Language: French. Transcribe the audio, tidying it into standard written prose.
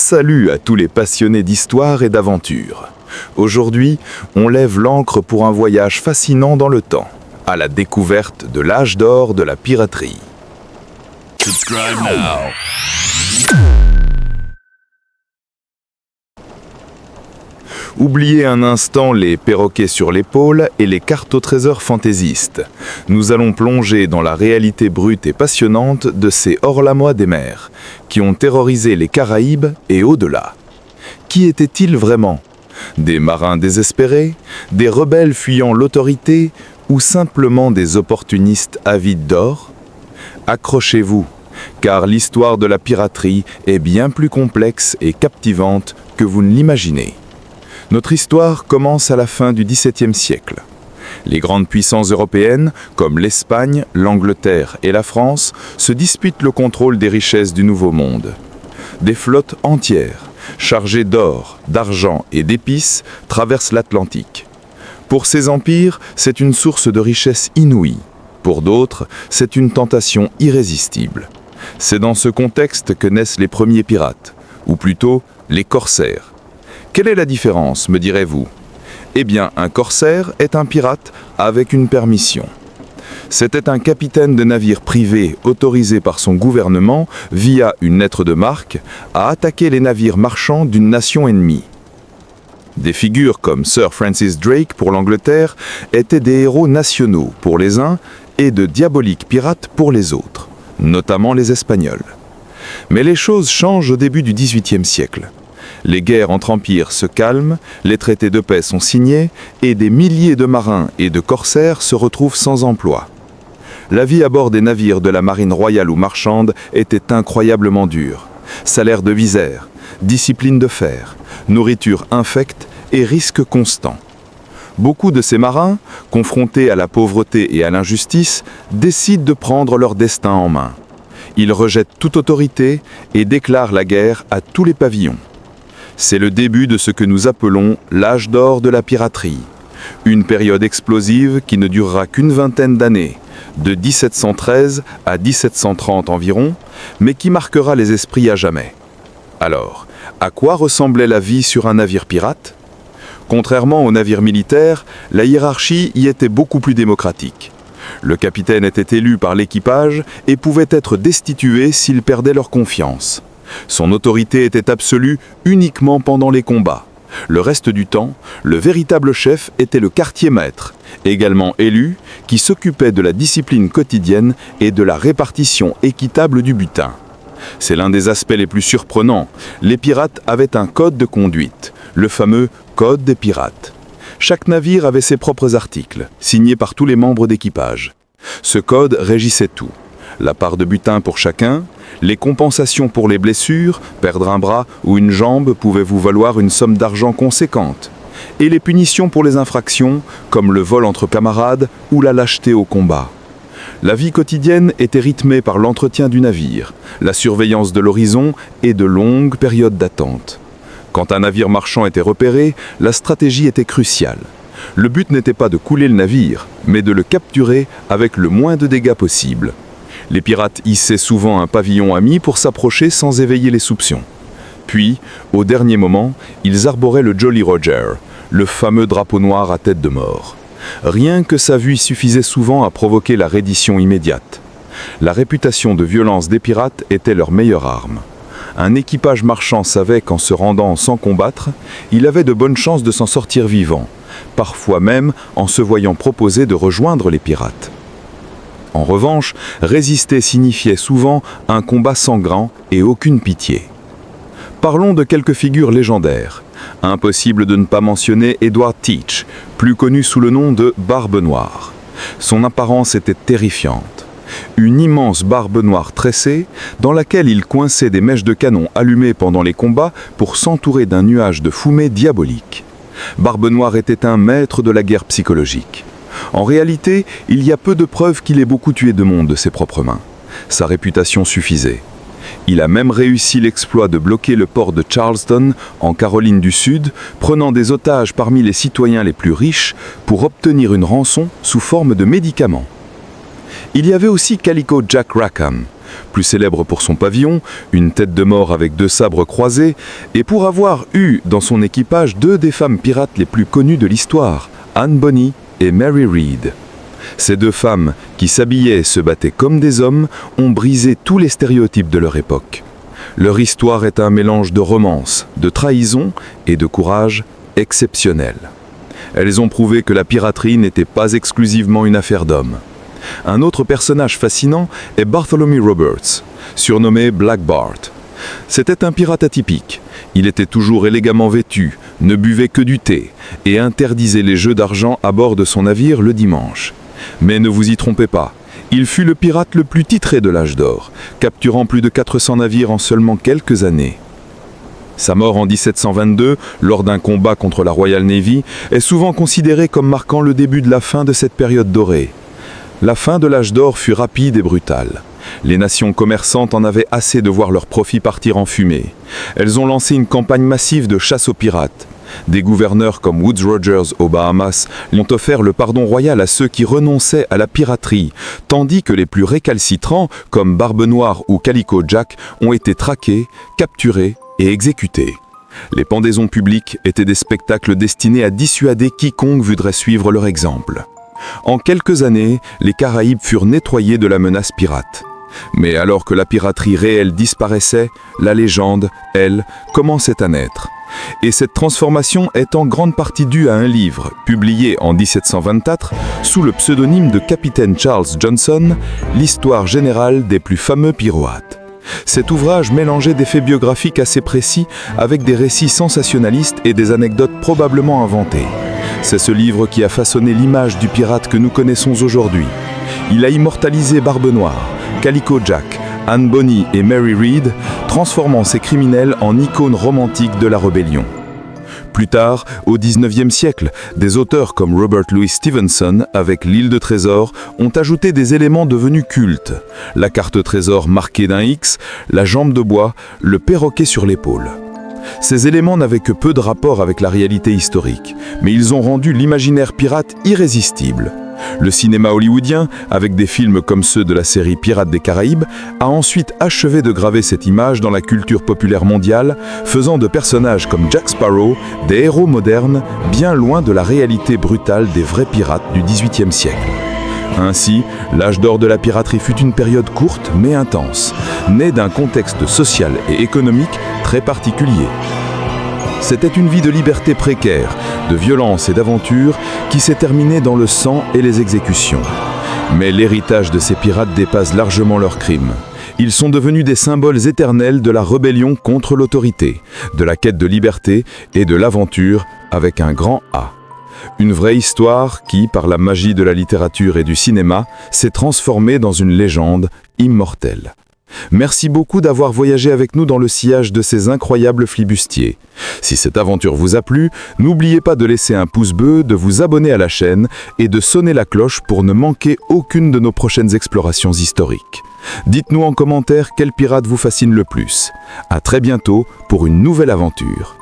Salut à tous les passionnés d'histoire et d'aventure. Aujourd'hui, on lève l'ancre pour un voyage fascinant dans le temps, à la découverte de l'âge d'or de la piraterie. Subscribe now. Oubliez un instant les perroquets sur l'épaule et les cartes au trésor fantaisistes. Nous allons plonger dans la réalité brute et passionnante de ces hors-la-moi des mers, qui ont terrorisé les Caraïbes et au-delà. Qui étaient-ils vraiment? Des marins désespérés, des rebelles fuyant l'autorité ou simplement des opportunistes avides d'or? Accrochez-vous, car l'histoire de la piraterie est bien plus complexe et captivante que vous ne l'imaginez. Notre histoire commence à la fin du XVIIe siècle. Les grandes puissances européennes, comme l'Espagne, l'Angleterre et la France, se disputent le contrôle des richesses du Nouveau Monde. Des flottes entières, chargées d'or, d'argent et d'épices, traversent l'Atlantique. Pour ces empires, c'est une source de richesse inouïe. Pour d'autres, c'est une tentation irrésistible. C'est dans ce contexte que naissent les premiers pirates, ou plutôt les corsaires. Quelle est la différence, me direz-vous? Eh bien, un corsaire est un pirate avec une permission. C'était un capitaine de navire privé autorisé par son gouvernement, via une lettre de marque, à attaquer les navires marchands d'une nation ennemie. Des figures comme Sir Francis Drake pour l'Angleterre étaient des héros nationaux pour les uns et de diaboliques pirates pour les autres, notamment les Espagnols. Mais les choses changent au début du XVIIIe siècle. Les guerres entre empires se calment, les traités de paix sont signés et des milliers de marins et de corsaires se retrouvent sans emploi. La vie à bord des navires de la marine royale ou marchande était incroyablement dure. Salaire de visère, discipline de fer, nourriture infecte et risques constants. Beaucoup de ces marins, confrontés à la pauvreté et à l'injustice, décident de prendre leur destin en main. Ils rejettent toute autorité et déclarent la guerre à tous les pavillons. C'est le début de ce que nous appelons l'âge d'or de la piraterie. Une période explosive qui ne durera qu'une vingtaine d'années, de 1713 à 1730 environ, mais qui marquera les esprits à jamais. Alors, à quoi ressemblait la vie sur un navire pirate? Contrairement aux navires militaires, la hiérarchie y était beaucoup plus démocratique. Le capitaine était élu par l'équipage et pouvait être destitué s'il perdait leur confiance. Son autorité était absolue uniquement pendant les combats. Le reste du temps, le véritable chef était le quartier-maître, également élu, qui s'occupait de la discipline quotidienne et de la répartition équitable du butin. C'est l'un des aspects les plus surprenants. Les pirates avaient un code de conduite, le fameux Code des pirates. Chaque navire avait ses propres articles, signés par tous les membres d'équipage. Ce code régissait tout. La part de butin pour chacun, les compensations pour les blessures, perdre un bras ou une jambe pouvait vous valoir une somme d'argent conséquente, et les punitions pour les infractions, comme le vol entre camarades ou la lâcheté au combat. La vie quotidienne était rythmée par l'entretien du navire, la surveillance de l'horizon et de longues périodes d'attente. Quand un navire marchand était repéré, la stratégie était cruciale. Le but n'était pas de couler le navire, mais de le capturer avec le moins de dégâts possible. Les pirates hissaient souvent un pavillon ami pour s'approcher sans éveiller les soupçons. Puis, au dernier moment, ils arboraient le Jolly Roger, le fameux drapeau noir à tête de mort. Rien que sa vue suffisait souvent à provoquer la reddition immédiate. La réputation de violence des pirates était leur meilleure arme. Un équipage marchand savait qu'en se rendant sans combattre, il avait de bonnes chances de s'en sortir vivant, parfois même en se voyant proposer de rejoindre les pirates. En revanche, résister signifiait souvent un combat sanglant et aucune pitié. Parlons de quelques figures légendaires. Impossible de ne pas mentionner Edward Teach, plus connu sous le nom de Barbe Noire. Son apparence était terrifiante. Une immense barbe noire tressée, dans laquelle il coinçait des mèches de canon allumées pendant les combats pour s'entourer d'un nuage de fumée diabolique. Barbe Noire était un maître de la guerre psychologique. En réalité, il y a peu de preuves qu'il ait beaucoup tué de monde de ses propres mains. Sa réputation suffisait. Il a même réussi l'exploit de bloquer le port de Charleston, en Caroline du Sud, prenant des otages parmi les citoyens les plus riches pour obtenir une rançon sous forme de médicaments. Il y avait aussi Calico Jack Rackham, plus célèbre pour son pavillon, une tête de mort avec 2 sabres croisés, et pour avoir eu dans son équipage 2 des femmes pirates les plus connues de l'histoire, Anne Bonny et Mary Read. Ces 2 femmes, qui s'habillaient et se battaient comme des hommes, ont brisé tous les stéréotypes de leur époque. Leur histoire est un mélange de romance, de trahison et de courage exceptionnel. Elles ont prouvé que la piraterie n'était pas exclusivement une affaire d'hommes. Un autre personnage fascinant est Bartholomew Roberts, surnommé Black Bart. C'était un pirate atypique. Il était toujours élégamment vêtu, ne buvait que du thé et interdisait les jeux d'argent à bord de son navire le dimanche. Mais ne vous y trompez pas, il fut le pirate le plus titré de l'âge d'or, capturant plus de 400 navires en seulement quelques années. Sa mort en 1722, lors d'un combat contre la Royal Navy, est souvent considérée comme marquant le début de la fin de cette période dorée. La fin de l'âge d'or fut rapide et brutale. Les nations commerçantes en avaient assez de voir leurs profits partir en fumée. Elles ont lancé une campagne massive de chasse aux pirates. Des gouverneurs comme Woodes Rogers aux Bahamas ont offert le pardon royal à ceux qui renonçaient à la piraterie, tandis que les plus récalcitrants, comme Barbe Noire ou Calico Jack, ont été traqués, capturés et exécutés. Les pendaisons publiques étaient des spectacles destinés à dissuader quiconque voudrait suivre leur exemple. En quelques années, les Caraïbes furent nettoyés de la menace pirate. Mais alors que la piraterie réelle disparaissait, la légende, elle, commençait à naître. Et cette transformation est en grande partie due à un livre, publié en 1724, sous le pseudonyme de Capitaine Charles Johnson, l'histoire générale des plus fameux pirates. Cet ouvrage mélangeait des faits biographiques assez précis avec des récits sensationnalistes et des anecdotes probablement inventées. C'est ce livre qui a façonné l'image du pirate que nous connaissons aujourd'hui. Il a immortalisé Barbe Noire, Calico Jack, Anne Bonny et Mary Read, transformant ces criminels en icônes romantiques de la rébellion. Plus tard, au XIXe siècle, des auteurs comme Robert Louis Stevenson, avec l'île de trésor, ont ajouté des éléments devenus cultes. La carte trésor marquée d'un X, la jambe de bois, le perroquet sur l'épaule. Ces éléments n'avaient que peu de rapport avec la réalité historique, mais ils ont rendu l'imaginaire pirate irrésistible. Le cinéma hollywoodien, avec des films comme ceux de la série Pirates des Caraïbes, a ensuite achevé de graver cette image dans la culture populaire mondiale, faisant de personnages comme Jack Sparrow des héros modernes, bien loin de la réalité brutale des vrais pirates du XVIIIe siècle. Ainsi, l'âge d'or de la piraterie fut une période courte mais intense, née d'un contexte social et économique très particulier. C'était une vie de liberté précaire, de violence et d'aventure qui s'est terminée dans le sang et les exécutions. Mais l'héritage de ces pirates dépasse largement leurs crimes. Ils sont devenus des symboles éternels de la rébellion contre l'autorité, de la quête de liberté et de l'aventure avec un grand A. Une vraie histoire qui, par la magie de la littérature et du cinéma, s'est transformée dans une légende immortelle. Merci beaucoup d'avoir voyagé avec nous dans le sillage de ces incroyables flibustiers. Si cette aventure vous a plu, n'oubliez pas de laisser un pouce bleu, de vous abonner à la chaîne et de sonner la cloche pour ne manquer aucune de nos prochaines explorations historiques. Dites-nous en commentaire quel pirate vous fascine le plus. À très bientôt pour une nouvelle aventure.